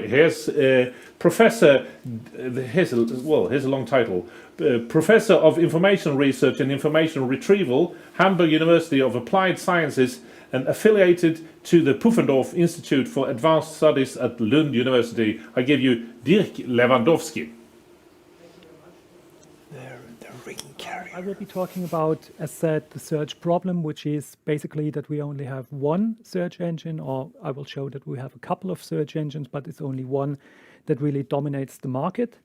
here's Professor, here's a long title, Professor of Information Research and Information Retrieval, Hamburg University of Applied Sciences, and affiliated to the Pufendorf Institute for Advanced Studies at Lund University. I give you Dirk Lewandowski. I will be talking about, as said, the search problem, which is basically that we only have one search engine, or I will show that we have a couple of search engines, but it's only one that really dominates the market.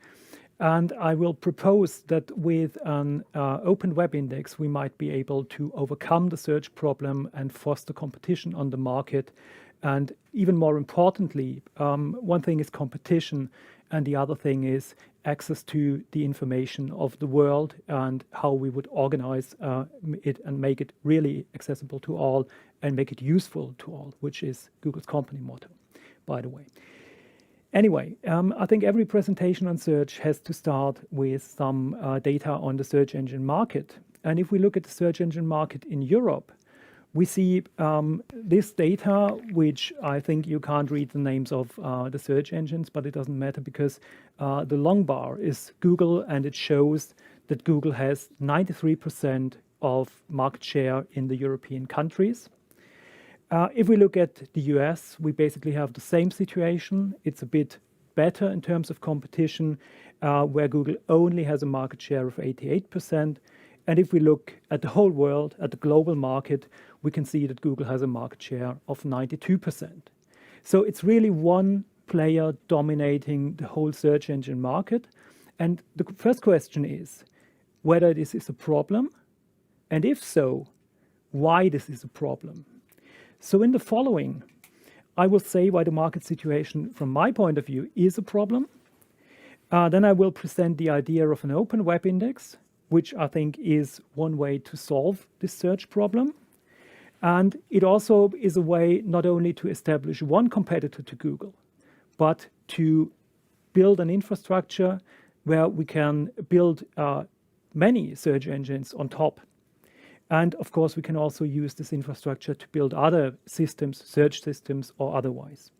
And I will propose that with an open web index, we might be able to overcome the search problem and foster competition on the market. And even more importantly, one thing is competition, and the other thing is access to the information of the world and how we would organize it and make it really accessible to all and make it useful to all, which is Google's company motto, by the way. Anyway, I think every presentation on search has to start with some data on the search engine market. And if we look at the search engine market in Europe, we see this data, which I think you can't read the names of the search engines, but it doesn't matter because the long bar is Google, and it shows that Google has 93% of market share in the European countries. If we look at the US, we basically have the same situation. It's a bit better in terms of competition, where Google only has a market share of 88%. And if we look at the whole world, at the global market, we can see that Google has a market share of 92%. So it's really one player dominating the whole search engine market. And the first question is whether this is a problem, and if so, why this is a problem. So in the following, I will say why the market situation from my point of view is a problem. Then I will present the idea of an open web index, which I think is one way to solve this search problem. And it also is a way not only to establish one competitor to Google, but to build an infrastructure where we can build many search engines on top. And of course, we can also use this infrastructure to build other systems, search systems or otherwise.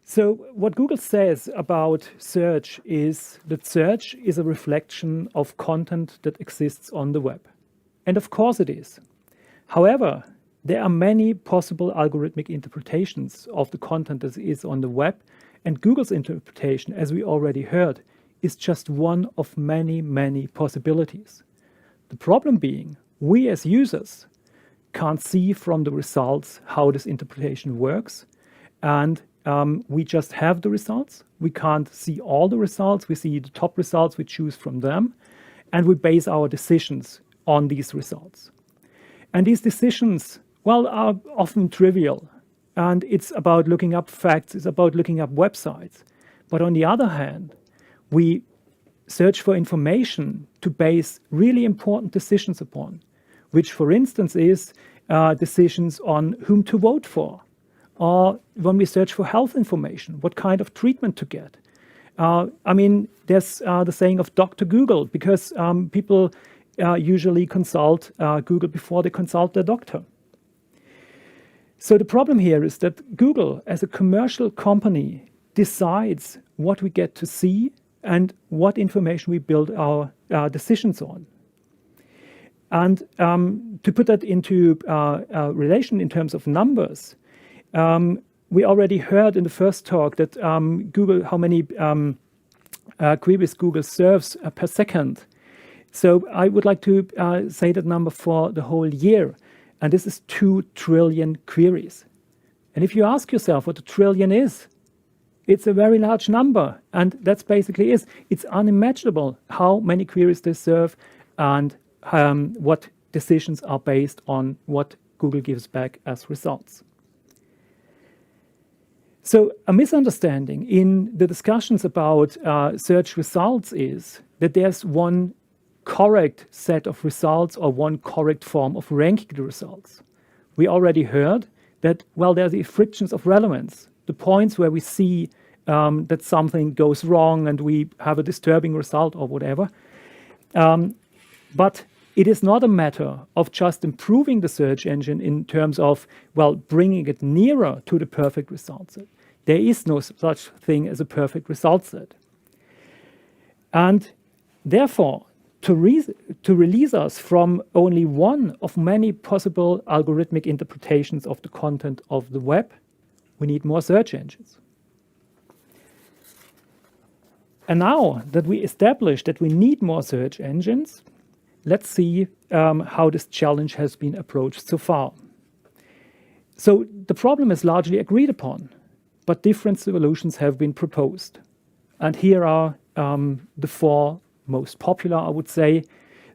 So what Google says about search is that search is a reflection of content that exists on the web. And of course it is. However, there are many possible algorithmic interpretations of the content that is on the web, and Google's interpretation, as we already heard, is just one of many, many possibilities. The problem being, we as users can't see from the results how this interpretation works, and we just have the results. We can't see all the results. We see the top results, we choose from them, and we base our decisions on these results. And these decisions, well, are often trivial, and it's about looking up facts, it's about looking up websites. But on the other hand, we search for information to base really important decisions upon, which for instance is decisions on whom to vote for, or when we search for health information, what kind of treatment to get. I mean, there's the saying of Dr. Google, because people usually consult Google before they consult their doctor. So the problem here is that Google, as a commercial company, decides what we get to see and what information we build our decisions on. And to put that into relation in terms of numbers, we already heard in the first talk that Google, how many queries Google serves per second. So I would like to say that number for the whole year, and this is 2 trillion queries. And if you ask yourself what a trillion is, it's a very large number, and that's basically it. It's unimaginable how many queries they serve and what decisions are based on what Google gives back as results. So a misunderstanding in the discussions about search results is that there's one correct set of results or one correct form of ranking the results. We already heard that, well, there are the frictions of relevance, the points where we see that something goes wrong and we have a disturbing result or whatever. But it is not a matter of just improving the search engine in terms of, well, bringing it nearer to the perfect results. There is no such thing as a perfect result set. And therefore, to release us from only one of many possible algorithmic interpretations of the content of the web, we need more search engines. And now that we established that we need more search engines, let's see how this challenge has been approached so far. So the problem is largely agreed upon, but different solutions have been proposed. And here are the four most popular, I would say.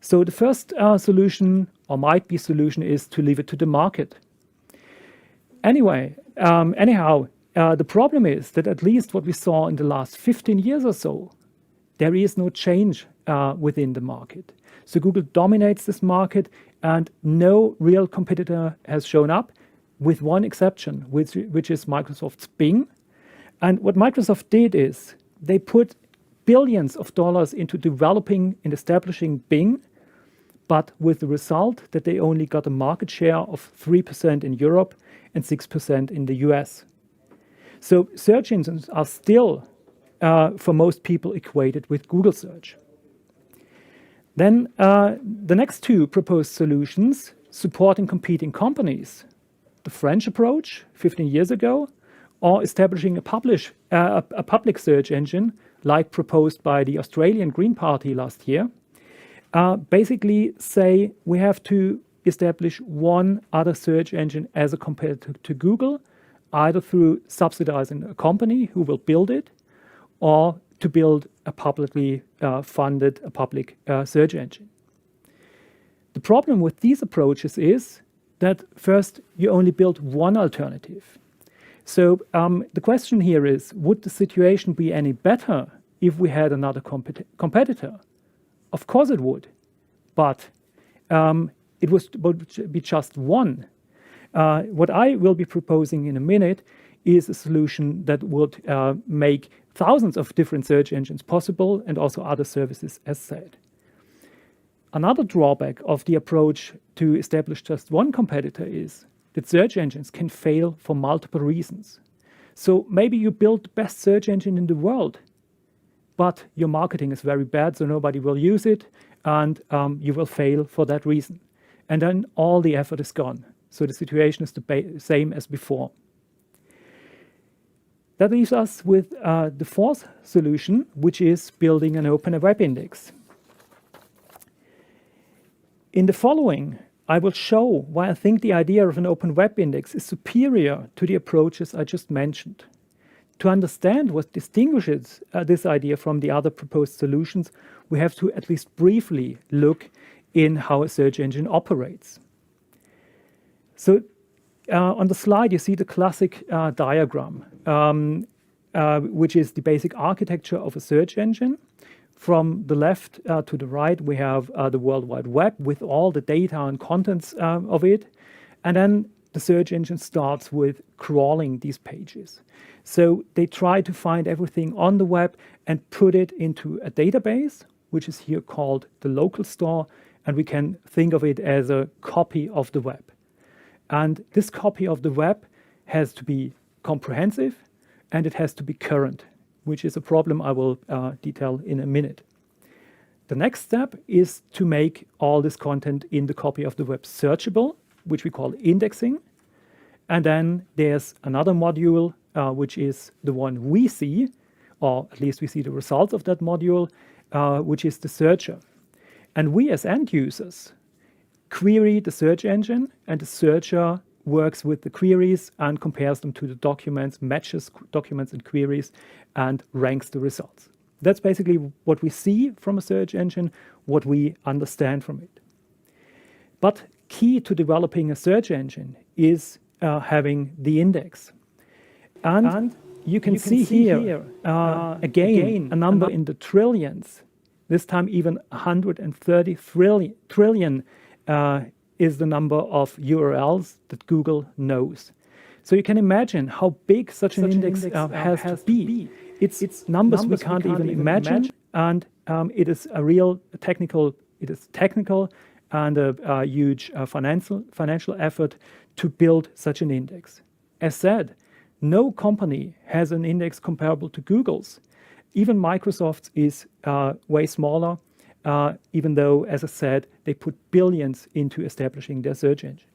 So the first solution, or might be solution, is to leave it to the market. Anyhow, the problem is that at least what we saw in the last 15 years or so, there is no change within the market. So Google dominates this market and no real competitor has shown up, with one exception, which is Microsoft's Bing. And what Microsoft did is they put billions of dollars into developing and establishing Bing, but with the result that they only got a market share of 3% in Europe and 6% in the US. So search engines are still, for most people, equated with Google search. Then the next two proposed solutions supporting competing companies, the French approach 15 years ago, or establishing a public search engine like proposed by the Australian Green Party last year, basically say we have to establish one other search engine as a competitor to Google, either through subsidizing a company who will build it, or to build a publicly funded public search engine. The problem with these approaches is that first, you only build one alternative. So the question here is, would the situation be any better if we had another competitor? Of course it would, but it would be just one. What I will be proposing in a minute is a solution that would make thousands of different search engines possible and also other services as said. Another drawback of the approach to establish just one competitor is that search engines can fail for multiple reasons. So maybe you build the best search engine in the world, but your marketing is very bad, so nobody will use it, and you will fail for that reason. And then all the effort is gone. So the situation is the same as before. That leaves us with the fourth solution, which is building an open web index. In the following, I will show why I think the idea of an open web index is superior to the approaches I just mentioned. To understand what distinguishes this idea from the other proposed solutions, we have to at least briefly look in how a search engine operates. So on the slide, you see the classic diagram, which is the basic architecture of a search engine. From the left to the right, we have the World Wide Web with all the data and contents of it. And then the search engine starts with crawling these pages. So they try to find everything on the web and put it into a database, which is here called the local store. And we can think of it as a copy of the web. And this copy of the web has to be comprehensive and it has to be current, which is a problem I will detail in a minute. The next step is to make all this content in the copy of the web searchable, which we call indexing. And then there's another module, which is the one we see, or at least we see the results of that module, which is the searcher. And we as end users query the search engine, and the searcher works with the queries and compares them to the documents, matches documents and queries, and ranks the results. That's basically what we see from a search engine, what we understand from it. But key to developing a search engine is having the index. And you can see here, again, a number in the trillions. This time even 130 trillion is the number of URLs that Google knows. So you can imagine how big such an index has to be. It's numbers we can't even imagine, and it is a real technical and a huge financial effort to build such an index. As said, No company has an index comparable to Google's. Even Microsoft's is way smaller, even though, as I said, they put billions into establishing their search engine.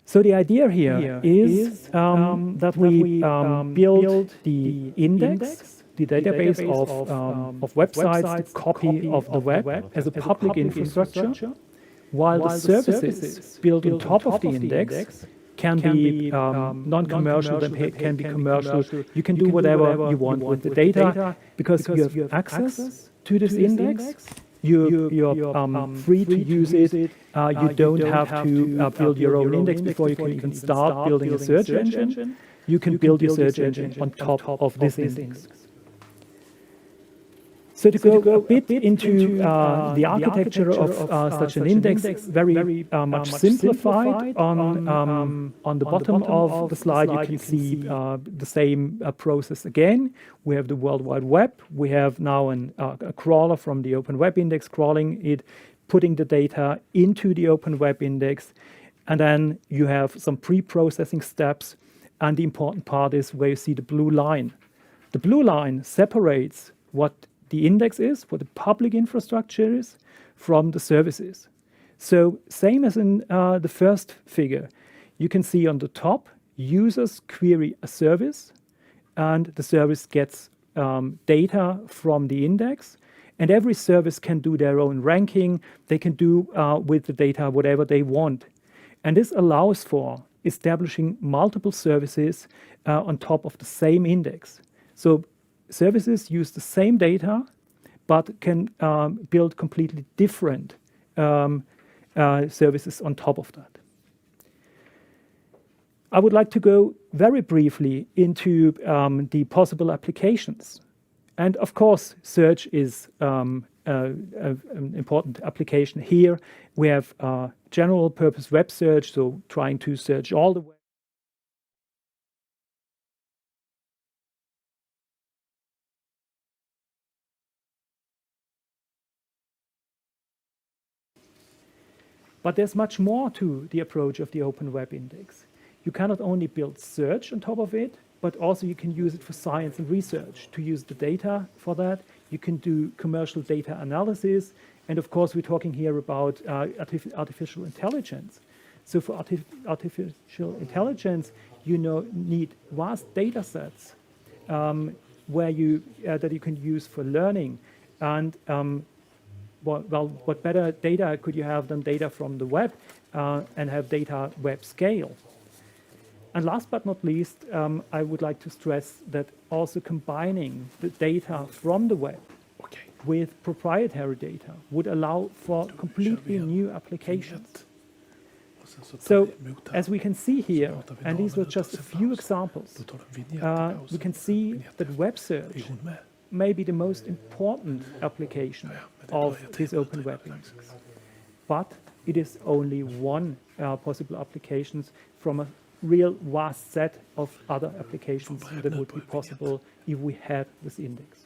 So the idea here is that we build the index, the database of websites, the copy of the web as a public infrastructure, while the services built on top of the index can be non-commercial, they can be commercial. You can do whatever you want with the data because you have access to this index. You're free to use it. You don't have to build your own index before you can even start building a search engine. You can build your search engine on top of this index. So to go a bit into the architecture of such an index, very much simplified. On the bottom of the slide, you can see the same process again. We have the World Wide Web. We have now a crawler from the Open Web Index crawling it, putting the data into the Open Web Index. And then you have some pre-processing steps. And the important part is where you see the blue line. The blue line separates what the index is, what the public infrastructure is, from the services. So same as in the first figure, you can see on the top, users query a service, and the service gets data from the index, and every service can do their own ranking. They can do with the data whatever they want. And this allows for establishing multiple services on top of the same index. So services use the same data, but can build completely different services on top of that. I would like to go very briefly into the possible applications. And of course, search is an important application here. We have general purpose web search, so trying to search all the web. But there's much more to the approach of the Open Web Index. You cannot only build search on top of it, but also you can use it for science and research, to use the data for that. You can do commercial data analysis. And of course, we're talking here about artificial intelligence. So for artificial intelligence, you need vast data sets that you can use for learning. And what better data could you have than data from the web and have data web scale? And last but not least, I would like to stress that also combining the data from the web with proprietary data would allow for completely new applications. So as we can see here, and these were just a few examples, we can see that web search may be the most important application of this Open Web Index. But it is only one possible applications from a real vast set of other applications that would be possible if we had this index.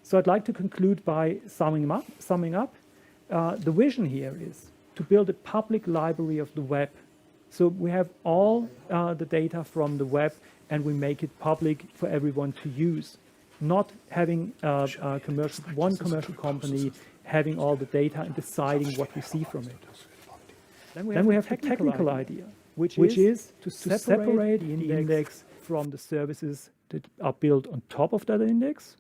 So I'd like to conclude by summing up. The vision here is to build a public library of the web. So we have all the data from the web and we make it public for everyone to use, not having one commercial company having all the data and deciding what we see from it. Then we have the technical idea, which is to separate the index from the services that are built on top of that index.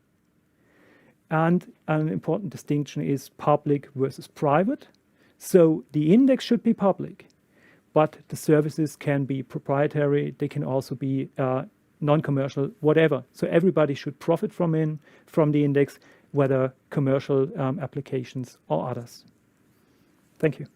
And an important distinction is public versus private. So the index should be public, but the services can be proprietary. They can also be non-commercial, whatever. So everybody should profit from the index, whether commercial applications or others. Thank you.